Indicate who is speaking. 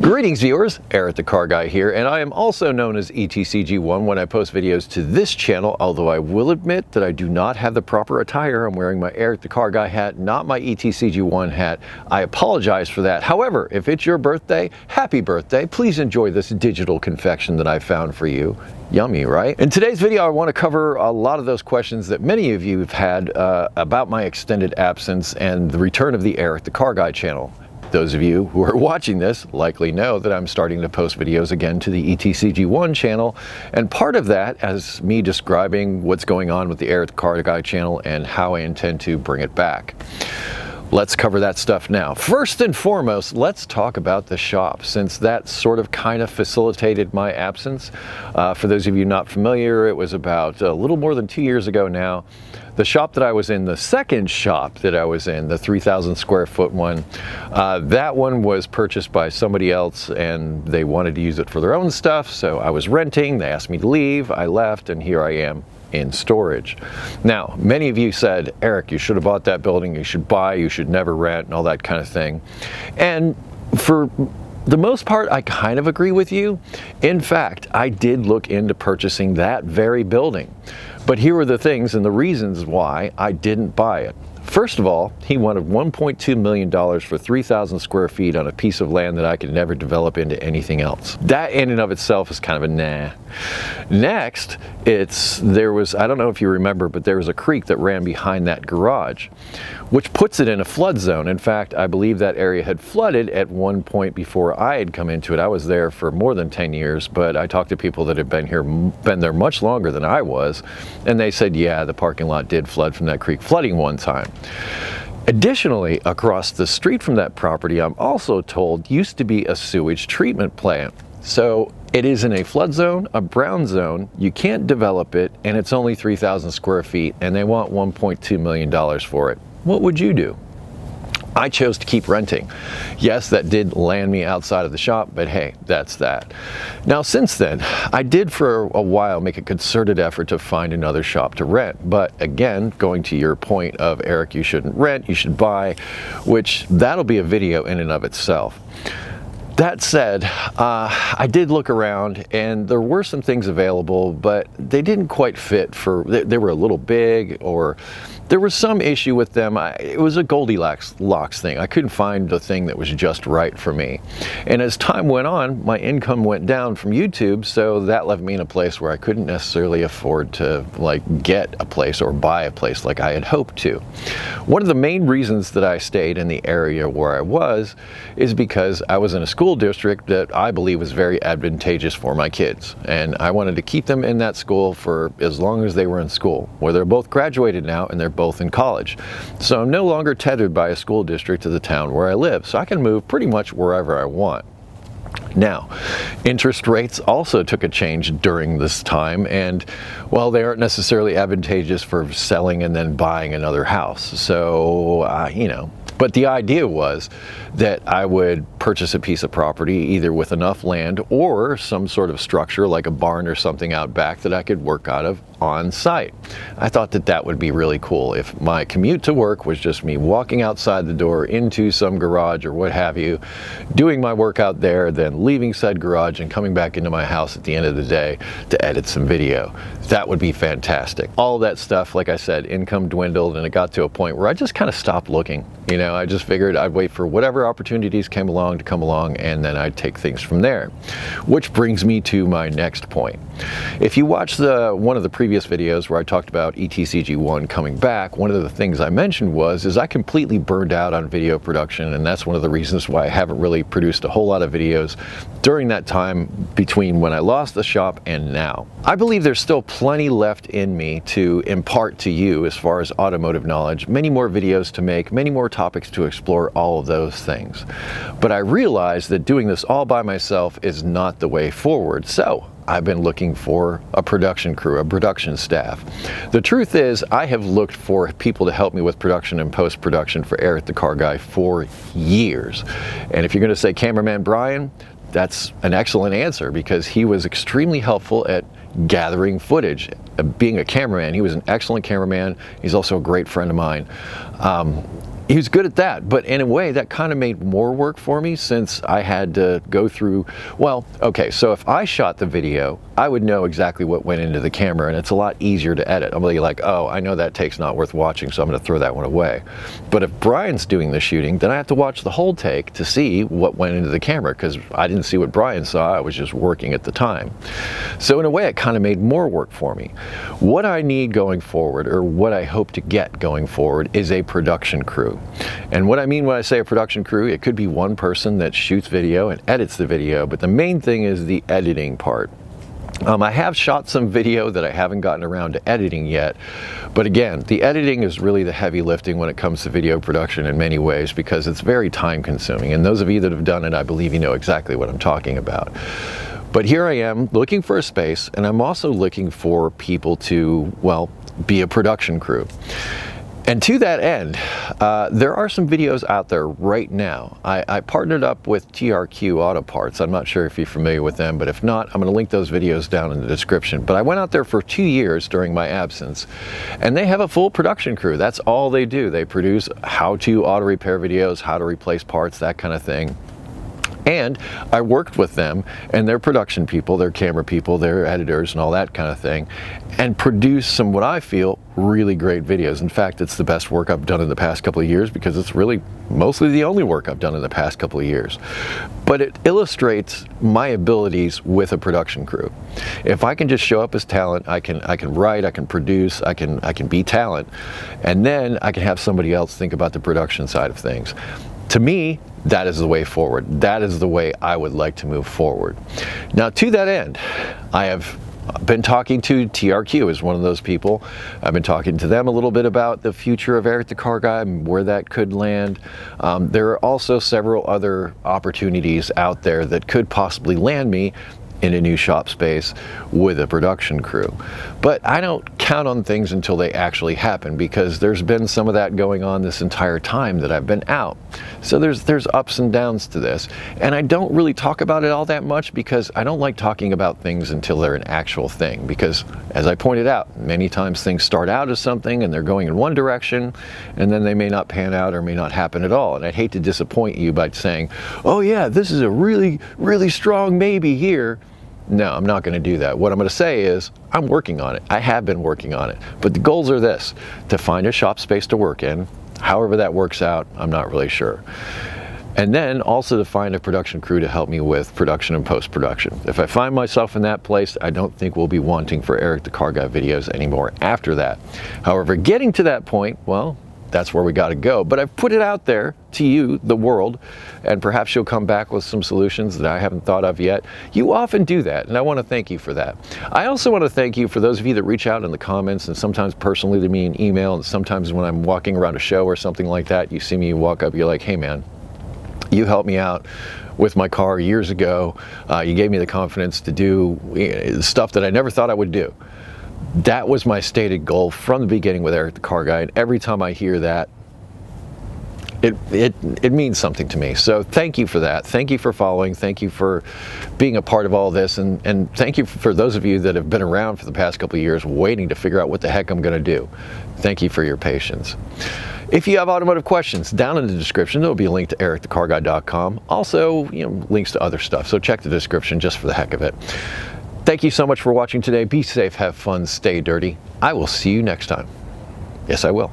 Speaker 1: Greetings viewers, Eric the Car Guy here, and I am also known as ETCG1 when I post videos to this channel, although I will admit that I do not have the proper attire. I'm wearing my Eric the Car Guy hat, not my ETCG1 hat. I apologize for that. However, if it's your birthday, happy birthday. Please enjoy this digital confection that I found for you. Yummy, right? In today's video, I want to cover a lot of those questions that many of you have had about my extended absence and the return of the Eric the Car Guy channel. Those of you who are watching this likely know that I'm starting to post videos again to the ETCG1 channel, and part of that is me describing what's going on with the Eric the Car Guy channel and how I intend to bring it back. Let's cover that stuff now. First and foremost, let's talk about the shop, since that sort of kind of facilitated my absence. For those of you not familiar, it was about a little more than 2 years ago now. The shop that I was in, the second shop that I was in, the 3,000 square foot one, that one was purchased by somebody else and they wanted to use it for their own stuff. So I was renting, they asked me to leave, I left, and here I am in storage. Now, many of you said, Eric, you should have bought that building, you should buy, you should never rent, and all that kind of thing. And for the most part, I kind of agree with you. In fact, I did look into purchasing that very building. But here are the things and the reasons why I didn't buy it. First of all, he wanted $1.2 million for 3,000 square feet on a piece of land that I could never develop into anything else. That in and of itself is kind of a nah. Next, there was, I don't know if you remember, but there was a creek that ran behind that garage, which puts it in a flood zone. In fact, I believe that area had flooded at one point before I had come into it. I was there for more than 10 years, but I talked to people that had been there much longer than I was, and they said, yeah, the parking lot did flood from that creek flooding one time. Additionally, across the street from that property, I'm also told, used to be a sewage treatment plant. So it is in a flood zone, a brown zone, you can't develop it, and it's only 3,000 square feet, and they want $1.2 million for it. What would you do? I chose to keep renting. Yes, that did land me outside of the shop, but hey, that's that. Now, since then, I did for a while make a concerted effort to find another shop to rent. But again, going to your point of, Eric, you shouldn't rent, you should buy, which that'll be a video in and of itself. That said, I did look around and there were some things available, but they didn't quite fit they were a little big, or there was some issue with them. It was a Goldilocks thing. I couldn't find the thing that was just right for me. And as time went on, my income went down from YouTube, so that left me in a place where I couldn't necessarily afford to get a place or buy a place like I had hoped to. One of the main reasons that I stayed in the area where I was is because I was in a school district that I believe was very advantageous for my kids, and I wanted to keep them in that school for as long as they were in school, where they're both graduated now and they're both in college. So I'm no longer tethered by a school district to the town where I live, so I can move pretty much wherever I want. Now, interest rates also took a change during this time, and well, they aren't necessarily advantageous for selling and then buying another house. So, but the idea was that I would purchase a piece of property either with enough land or some sort of structure like a barn or something out back that I could work out of on site. I thought that that would be really cool if my commute to work was just me walking outside the door into some garage or what have you, doing my work out there, then leaving said garage and coming back into my house at the end of the day to edit some video. That would be fantastic. All that stuff, like I said, income dwindled, and it got to a point where I just kind of stopped looking. I just figured I'd wait for whatever opportunities came along to come along, and then I'd take things from there. Which brings me to my next point. If you watch one of the previous videos where I talked about ETCG1 coming back, one of the things I mentioned is I completely burned out on video production, and that's one of the reasons why I haven't really produced a whole lot of videos during that time between when I lost the shop and now. I believe there's still plenty left in me to impart to you as far as automotive knowledge, many more videos to make, many more topics to explore, all of those things. But I realized that doing this all by myself is not the way forward. So I've been looking for a production crew, a production staff. The truth is, I have looked for people to help me with production and post-production for Eric the Car Guy for years. And if you're going to say cameraman Brian, that's an excellent answer, because he was extremely helpful at gathering footage. Being a cameraman, he was an excellent cameraman. He's also a great friend of mine. he was good at that, but in a way that kind of made more work for me, since I had to go through, well, okay, so if I shot the video, I would know exactly what went into the camera, and it's a lot easier to edit. I'm like, oh, I know that take's not worth watching, so I'm gonna throw that one away. But if Brian's doing the shooting, then I have to watch the whole take to see what went into the camera, because I didn't see what Brian saw, I was just working at the time. So in a way, it kind of made more work for me. What I need going forward, or what I hope to get going forward, is a production crew. And what I mean when I say a production crew, it could be one person that shoots video and edits the video, but the main thing is the editing part. I have shot some video that I haven't gotten around to editing yet, but again, the editing is really the heavy lifting when it comes to video production in many ways, because it's very time consuming, and those of you that have done it, I believe you know exactly what I'm talking about. But here I am looking for a space, and I'm also looking for people to, well, be a production crew. And to that end, there are some videos out there right now. I partnered up with TRQ Auto Parts. I'm not sure if you're familiar with them, but if not, I'm going to link those videos down in the description. But I went out there for 2 years during my absence, and they have a full production crew. That's all they do. They produce how-to auto repair videos, how to replace parts, that kind of thing. And I worked with them and their production people, their camera people, their editors and all that kind of thing, and produced some, what I feel, really great videos. In fact, it's the best work I've done in the past couple of years, because it's really mostly the only work I've done in the past couple of years. But it illustrates my abilities with a production crew. If I can just show up as talent, I can write, I can produce, I can be talent, and then I can have somebody else think about the production side of things. To me, that is the way forward. That is the way I would like to move forward. Now, to that end, I have been talking to TRQ as one of those people. I've been talking to them a little bit about the future of Eric the Car Guy and where that could land. There are also several other opportunities out there that could possibly land me in a new shop space with a production crew. But I don't count on things until they actually happen, because there's been some of that going on this entire time that I've been out. So there's ups and downs to this, and I don't really talk about it all that much, because I don't like talking about things until they're an actual thing, because as I pointed out, many times things start out as something and they're going in one direction, and then they may not pan out or may not happen at all. And I'd hate to disappoint you by saying, oh yeah, this is a really, really strong maybe here. No, I'm not going to do that. What I'm going to say is I'm working on it. I have been working on it. But the goals are this: to find a shop space to work in. However that works out, I'm not really sure. And then also to find a production crew to help me with production and post-production. If I find myself in that place, I don't think we'll be wanting for Eric the Car Guy videos anymore after that. However, getting to that point, well, that's where we got to go. But I've put it out there to you, the world, and perhaps you'll come back with some solutions that I haven't thought of yet. You often do that, and I want to thank you for that. I also want to thank you for those of you that reach out in the comments, and sometimes personally to me in email, and sometimes when I'm walking around a show or something like that, you see me walk up, you're like, hey man, you helped me out with my car years ago. You gave me the confidence to do stuff that I never thought I would do. That was my stated goal from the beginning with Eric the Car Guy, and every time I hear that, it means something to me. So thank you for that. Thank you for following. Thank you for being a part of all this, and thank you for those of you that have been around for the past couple of years waiting to figure out what the heck I'm going to do. Thank you for your patience. If you have automotive questions, down in the description there'll be a link to EricTheCarGuy.com. Also, links to other stuff. So check the description just for the heck of it. Thank you so much for watching today. Be safe, have fun, stay dirty. I will see you next time. Yes, I will.